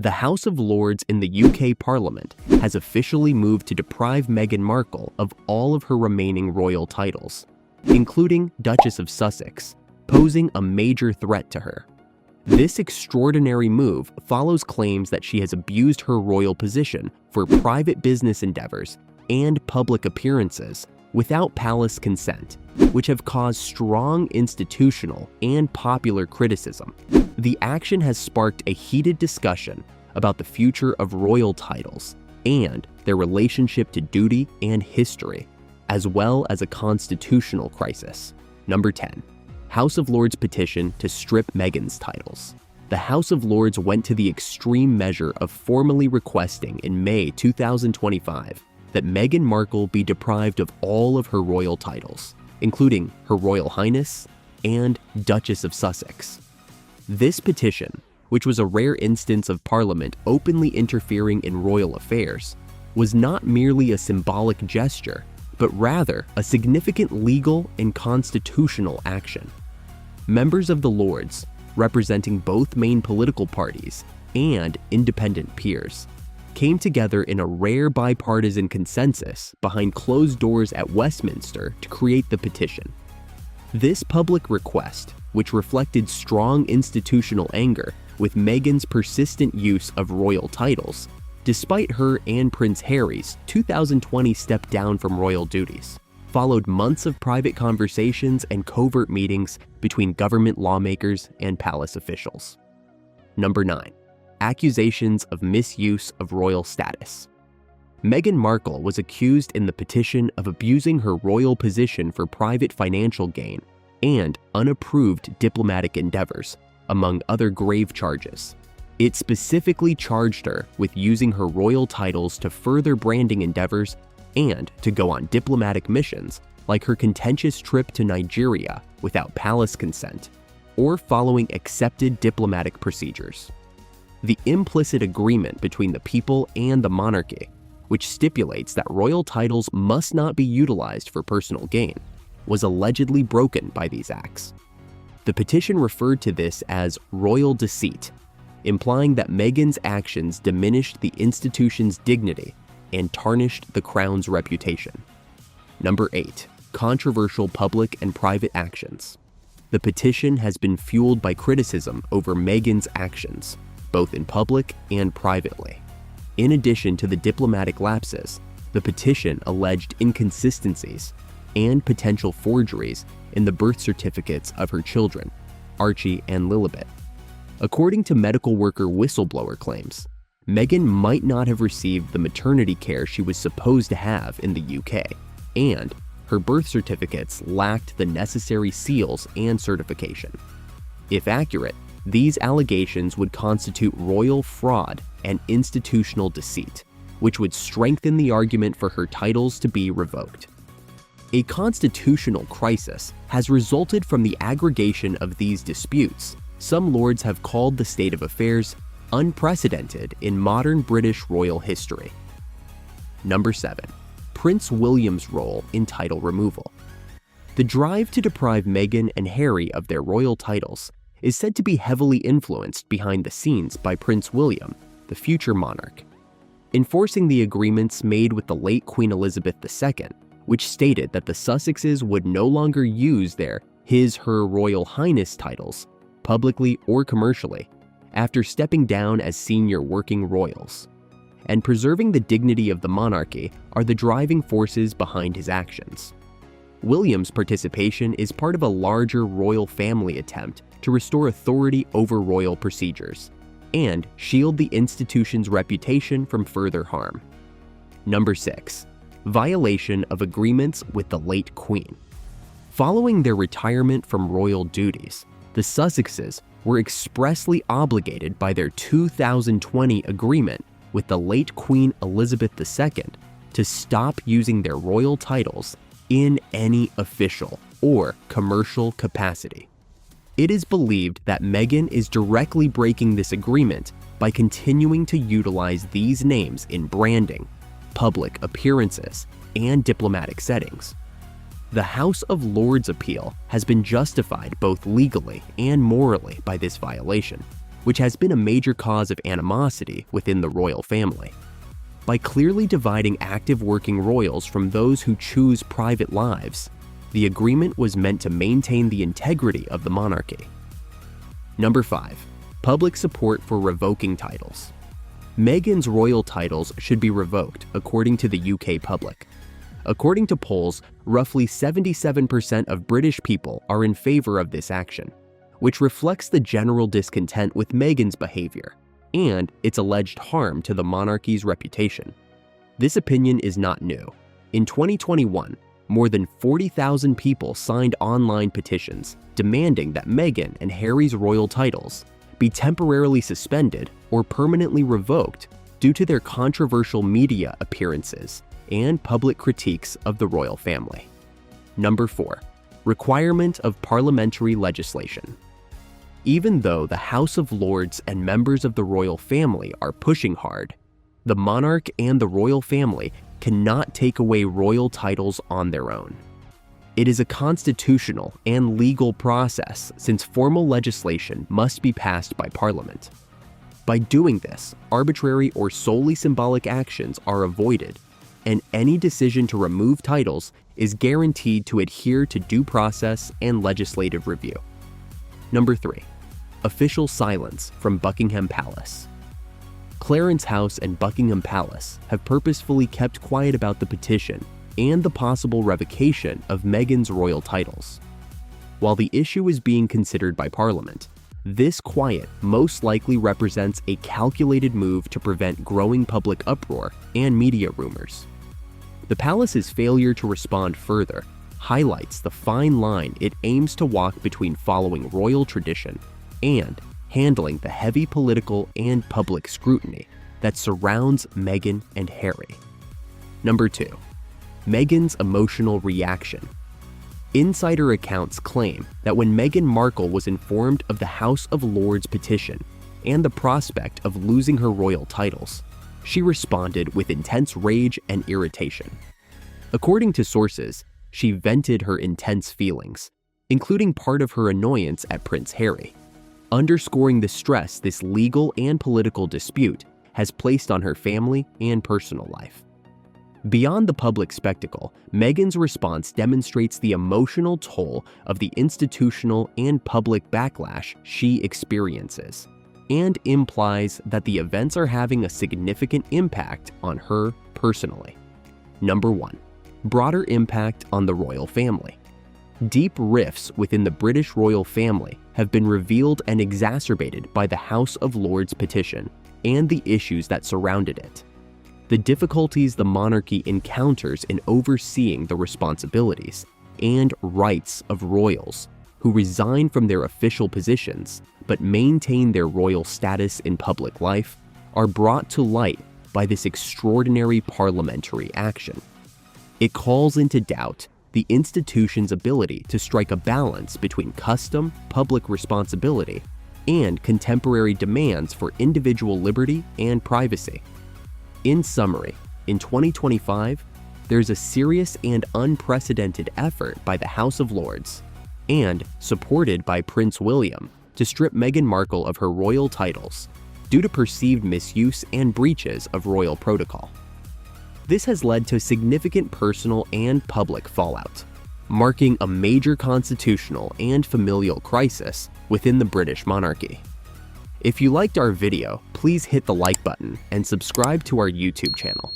The House of Lords in the UK Parliament has officially moved to deprive Meghan Markle of all of her remaining royal titles, including Duchess of Sussex, posing a major threat to her. This extraordinary move follows claims that she has abused her royal position for private business endeavors and public appearances without palace consent, which have caused strong institutional and popular criticism. The action has sparked a heated discussion about the future of royal titles and their relationship to duty and history, as well as a constitutional crisis. Number 10. House of Lords petition to strip Meghan's titles. The House of Lords went to the extreme measure of formally requesting in May 2025 that Meghan Markle be deprived of all of her royal titles, including Her Royal Highness and Duchess of Sussex. This petition, which was a rare instance of Parliament openly interfering in royal affairs, was not merely a symbolic gesture, but rather a significant legal and constitutional action. Members of the Lords, representing both main political parties and independent peers, came together in a rare bipartisan consensus behind closed doors at Westminster to create the petition. This public request, which reflected strong institutional anger with Meghan's persistent use of royal titles, despite her and Prince Harry's 2020 step down from royal duties, followed months of private conversations and covert meetings between government lawmakers and palace officials. Number 9. Accusations of misuse of royal status. Meghan Markle was accused in the petition of abusing her royal position for private financial gain and unapproved diplomatic endeavors, among other grave charges. It specifically charged her with using her royal titles to further branding endeavors and to go on diplomatic missions like her contentious trip to Nigeria without palace consent, or following accepted diplomatic procedures. The implicit agreement between the people and the monarchy, which stipulates that royal titles must not be utilized for personal gain, was allegedly broken by these acts. The petition referred to this as royal deceit, implying that Meghan's actions diminished the institution's dignity and tarnished the crown's reputation. Number 8. Controversial public and private actions. The petition has been fueled by criticism over Meghan's actions, both in public and privately. In addition to the diplomatic lapses, the petition alleged inconsistencies and potential forgeries in the birth certificates of her children, Archie and Lilibet. According to medical worker whistleblower claims, Meghan might not have received the maternity care she was supposed to have in the UK, and her birth certificates lacked the necessary seals and certification. If accurate, these allegations would constitute royal fraud and institutional deceit, which would strengthen the argument for her titles to be revoked. A constitutional crisis has resulted from the aggregation of these disputes. Some lords have called the state of affairs unprecedented in modern British royal history. Number 7. Prince William's role in title removal. The drive to deprive Meghan and Harry of their royal titles is said to be heavily influenced behind the scenes by Prince William, the future monarch. Enforcing the agreements made with the late Queen Elizabeth II, which stated that the Sussexes would no longer use their His/Her Royal Highness titles, publicly or commercially, after stepping down as senior working royals. And preserving the dignity of the monarchy are the driving forces behind his actions. William's participation is part of a larger royal family attempt to restore authority over royal procedures and shield the institution's reputation from further harm. Number 6. Violation of agreements with the late Queen. Following their retirement from royal duties, the Sussexes were expressly obligated by their 2020 agreement with the late Queen Elizabeth II to stop using their royal titles in any official or commercial capacity. It is believed that Meghan is directly breaking this agreement by continuing to utilize these names in branding, public appearances, and diplomatic settings. The House of Lords appeal has been justified both legally and morally by this violation, which has been a major cause of animosity within the royal family. By clearly dividing active working royals from those who choose private lives, the agreement was meant to maintain the integrity of the monarchy. Number 5. Public support for revoking titles. Meghan's royal titles should be revoked, according to the UK public. According to polls, roughly 77% of British people are in favor of this action, which reflects the general discontent with Meghan's behavior and its alleged harm to the monarchy's reputation. This opinion is not new. In 2021, more than 40,000 people signed online petitions demanding that Meghan and Harry's royal titles be temporarily suspended or permanently revoked due to their controversial media appearances and public critiques of the royal family. Number 4. Requirement of parliamentary legislation. Even though the House of Lords and members of the royal family are pushing hard, the monarch and the royal family cannot take away royal titles on their own. It is a constitutional and legal process since formal legislation must be passed by Parliament. By doing this, arbitrary or solely symbolic actions are avoided, and any decision to remove titles is guaranteed to adhere to due process and legislative review. Number 3. Official silence from Buckingham Palace. Clarence House and Buckingham Palace have purposefully kept quiet about the petition and the possible revocation of Meghan's royal titles. While the issue is being considered by Parliament, this quiet most likely represents a calculated move to prevent growing public uproar and media rumors. The palace's failure to respond further highlights the fine line it aims to walk between following royal tradition and handling the heavy political and public scrutiny that surrounds Meghan and Harry. Number 2. Meghan's emotional reaction. Insider accounts claim that when Meghan Markle was informed of the House of Lords petition and the prospect of losing her royal titles, she responded with intense rage and irritation. According to sources, she vented her intense feelings, including part of her annoyance at Prince Harry, underscoring the stress this legal and political dispute has placed on her family and personal life. Beyond the public spectacle, Meghan's response demonstrates the emotional toll of the institutional and public backlash she experiences, and implies that the events are having a significant impact on her personally. Number 1. Broader impact on the royal family. Deep rifts within the British royal family have been revealed and exacerbated by the House of Lords petition and the issues that surrounded it. The difficulties the monarchy encounters in overseeing the responsibilities and rights of royals who resign from their official positions but maintain their royal status in public life are brought to light by this extraordinary parliamentary action. It calls into doubt the institution's ability to strike a balance between custom, public responsibility, and contemporary demands for individual liberty and privacy. In summary, in 2025, there's a serious and unprecedented effort by the House of Lords, and supported by Prince William, to strip Meghan Markle of her royal titles due to perceived misuse and breaches of royal protocol. This has led to significant personal and public fallout, marking a major constitutional and familial crisis within the British monarchy. If you liked our video, please hit the like button and subscribe to our YouTube channel.